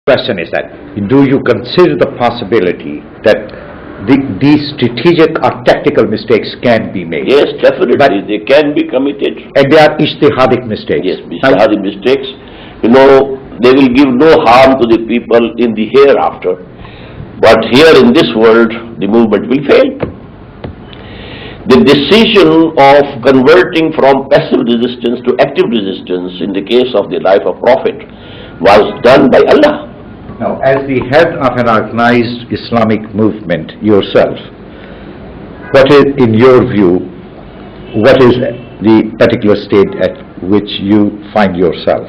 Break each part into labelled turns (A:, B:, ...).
A: question is that, do you consider the possibility that these strategic or tactical mistakes can be made?
B: Yes, definitely. But they can be committed.
A: And they are ijtihadic mistakes.
B: Yes, ijtihadic mistakes. You know, they will give no harm to the people in the hereafter. But here in this world, the movement will fail. The decision of converting from passive resistance to active resistance in the case of the life of Prophet was done by Allah.
A: Now, as the head of an organized Islamic movement yourself, what is, in your view, what is the particular state at which you find yourself?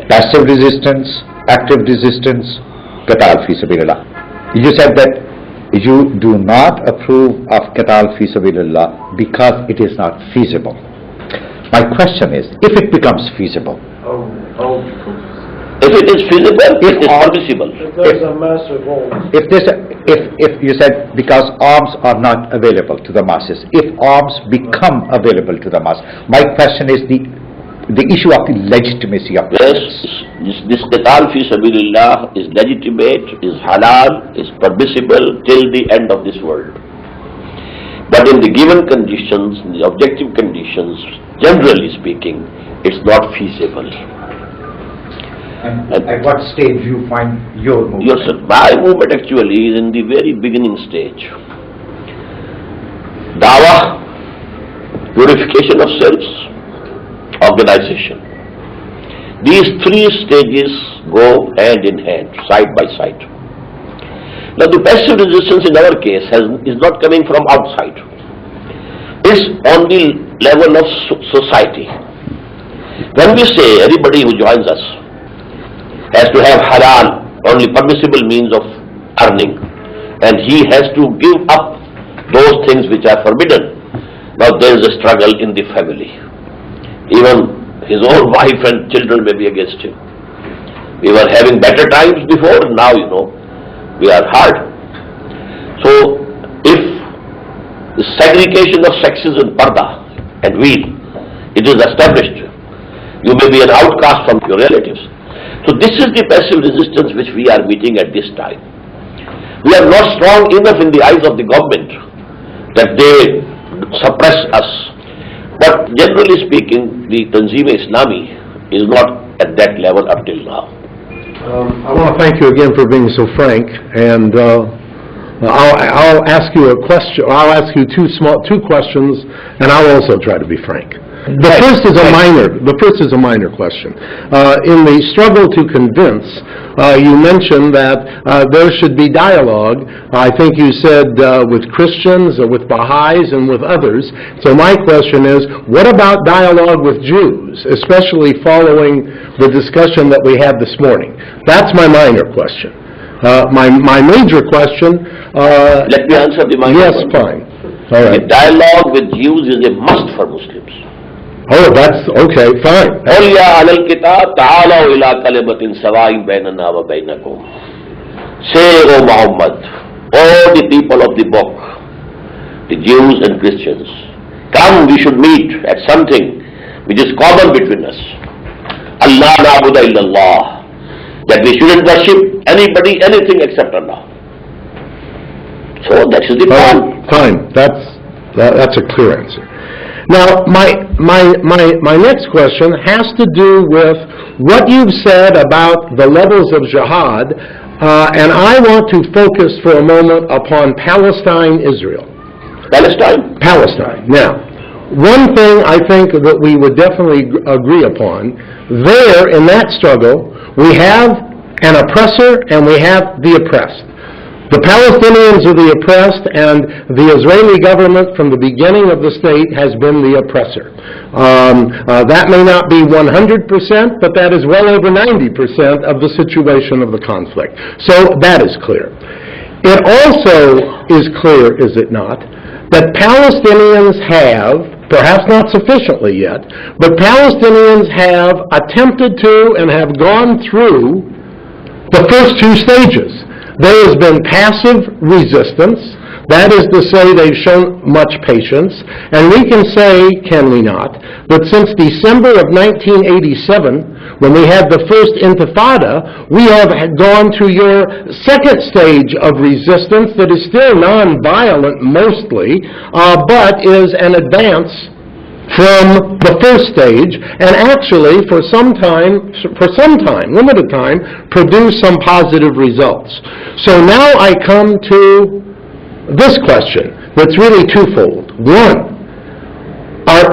A: Passive resistance, active resistance, qital fi sabilillah. You said that you do not approve of qital fi sabilillah because it is not feasible. My question is, if it becomes feasible,
B: if it is feasible, it is permissible.
A: If you said because arms are not available to the masses, if arms become available to the mass, my question is the issue of the legitimacy of
B: this qital fi sabilillah is legitimate, is halal, is permissible till the end of this world. But in the given conditions, in the objective conditions, generally speaking, it's not feasible.
A: And at what stage do you find your movement?
B: Yourself. My movement actually is in the very beginning stage. Dawah, purification of selves, organization. These three stages go hand in hand, side by side. Now the passive resistance in our case is not coming from outside. It's on the level of society. When we say everybody who joins us has to have halal, only permissible means of earning, and he has to give up those things which are forbidden. Now there is a struggle in the family. Even his own wife and children may be against him. We were having better times before, now you know, we are hard. So if the segregation of sexes in parda and wheel, it is established, you may be an outcast from your relatives. So this is the passive resistance which we are meeting at this time. We are not strong enough in the eyes of the government that they suppress us. But generally speaking, the Tanzeem-e-Islami is not at that level up till now.
C: I want to thank you again for being so frank, and I'll ask you a question. I'll ask you two questions, and I'll also try to be frank. The first is a minor question. In the struggle to convince, you mentioned that there should be dialogue. I think you said with Christians, with Baha'is, and with others. So my question is, what about dialogue with Jews, especially following the discussion that we had this morning? That's my minor question. My major question...
B: Let me answer the minor question.
C: Yes, fine. All right.
B: The dialogue with Jews is a must for Muslims.
C: Oh, that's okay, fine.
B: قُلْ يَا أَهْلَ الْكِتَابِ تَعَالَوْا إِلَىٰ كَلِمَةٍ سَوَاءٍ بَيْنَنَا وَبَيْنَكُمْ. Say, O Muhammad, all the people of the book, the Jews and Christians, come, we should meet at something which is common between us. Allah na'budu illallah, that we shouldn't worship anybody, anything except Allah. So that is the point.
C: Fine, that's a clear answer. Now, my next question has to do with what you've said about the levels of jihad, and I want to focus for a moment upon Palestine, Israel. Palestine. Now, one thing I think that we would definitely agree upon, there in that struggle, we have an oppressor and we have the oppressed. The Palestinians are the oppressed, and the Israeli government from the beginning of the state has been the oppressor. That may not be 100%, but that is well over 90% of the situation of the conflict. So that is clear. It also is clear, is it not, that Palestinians have, perhaps not sufficiently yet, but Palestinians have attempted to and have gone through the first two stages. There has been passive resistance. That is to say, they've shown much patience. And we can say, can we not, that since December of 1987, when we had the first Intifada, we have gone to your second stage of resistance that is still non-violent mostly, but is an advance from the first stage, and actually for some time, limited time, produce some positive results. So now I come to this question, that's really twofold. One,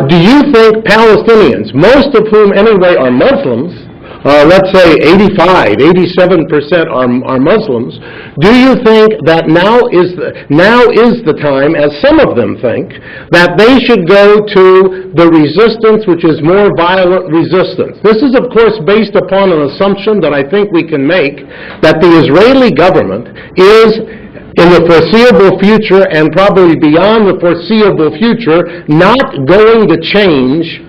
C: do you think Palestinians, most of whom anyway are Muslims, let's say 85, 87% are Muslims, do you think that now is the time, as some of them think, that they should go to the resistance which is more violent resistance? This is, of course, based upon an assumption that I think we can make, that the Israeli government is, in the foreseeable future, and probably beyond the foreseeable future, not going to change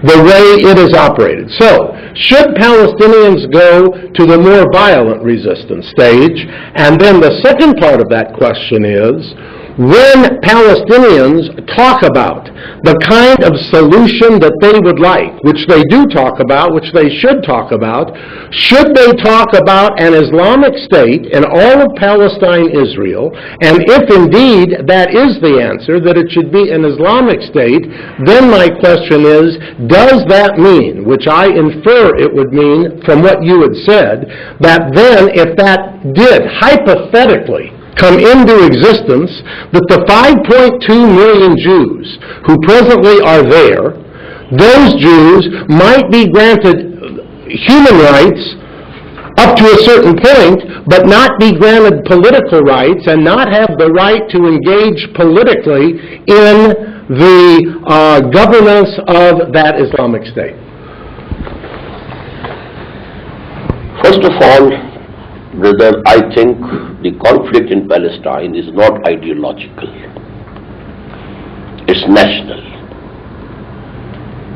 C: the way it is operated. So, should Palestinians go to the more violent resistance stage? And then the second part of that question is, when Palestinians talk about the kind of solution that they would like, which they do talk about, which they should talk about, should they talk about an Islamic state in all of Palestine, Israel, and if indeed that is the answer, that it should be an Islamic state, then my question is, does that mean, which I infer it would mean from what you had said, that then if that did hypothetically come into existence, that the 5.2 million Jews who presently are there, those Jews might be granted human rights up to a certain point, but not be granted political rights and not have the right to engage politically in the governance of that Islamic state?
B: First of all, brother, I think the conflict in Palestine is not ideological. It's national.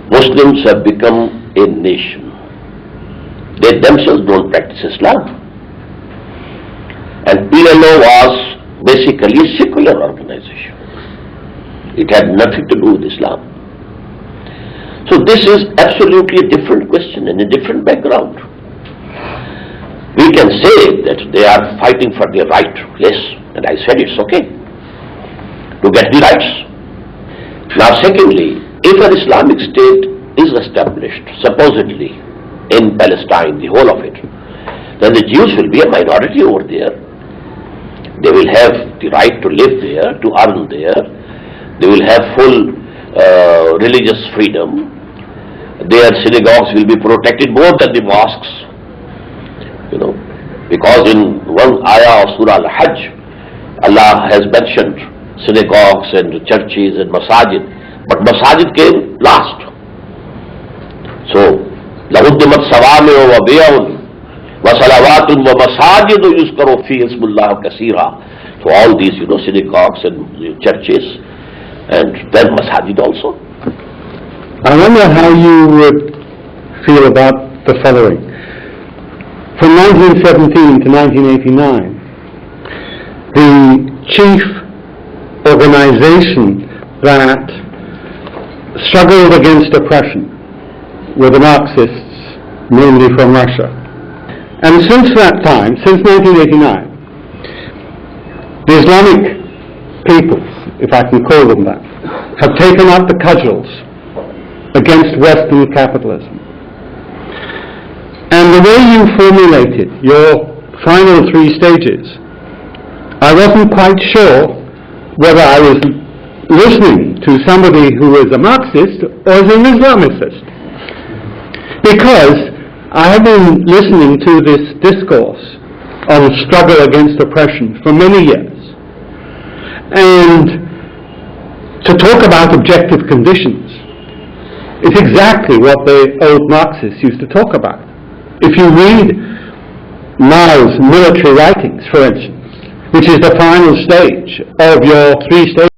B: Muslims have become a nation. They themselves don't practice Islam. And PLO was basically a secular organization. It had nothing to do with Islam. So this is absolutely a different question and a different background. We can say that they are fighting for their right, yes, and I said it's okay to get the rights. Now secondly, if an Islamic state is established, supposedly, in Palestine, the whole of it, then the Jews will be a minority over there. They will have the right to live there, to earn there. They will have full religious freedom. Their synagogues will be protected more than the mosques. You know, because in one ayah of Surah Al-Hajj, Allah has mentioned synagogues and churches and masajid, but masajid came last. So, لَهُدِّمَتْ صَوَامِعُ وَبِيَعٌ وَصَلَوَاتٌ وَمَسَاجِدُ يُذْكَرُ فِيهِ اسْمُ اللَّهِ كَثِيرًا. So all these, synagogues and churches, and then masajid also.
D: I wonder how you would feel about the following. From 1917 to 1989, the chief organization that struggled against oppression were the Marxists, mainly from Russia. And since that time, since 1989, the Islamic peoples, if I can call them that, have taken up the cudgels against Western capitalism. And the way you formulated your final three stages, I wasn't quite sure whether I was listening to somebody who is a Marxist or is an Islamicist. Because I have been listening to this discourse on struggle against oppression for many years. And to talk about objective conditions is exactly what the old Marxists used to talk about. If you read Mao's military writings, for instance, which is the final stage of your three-stage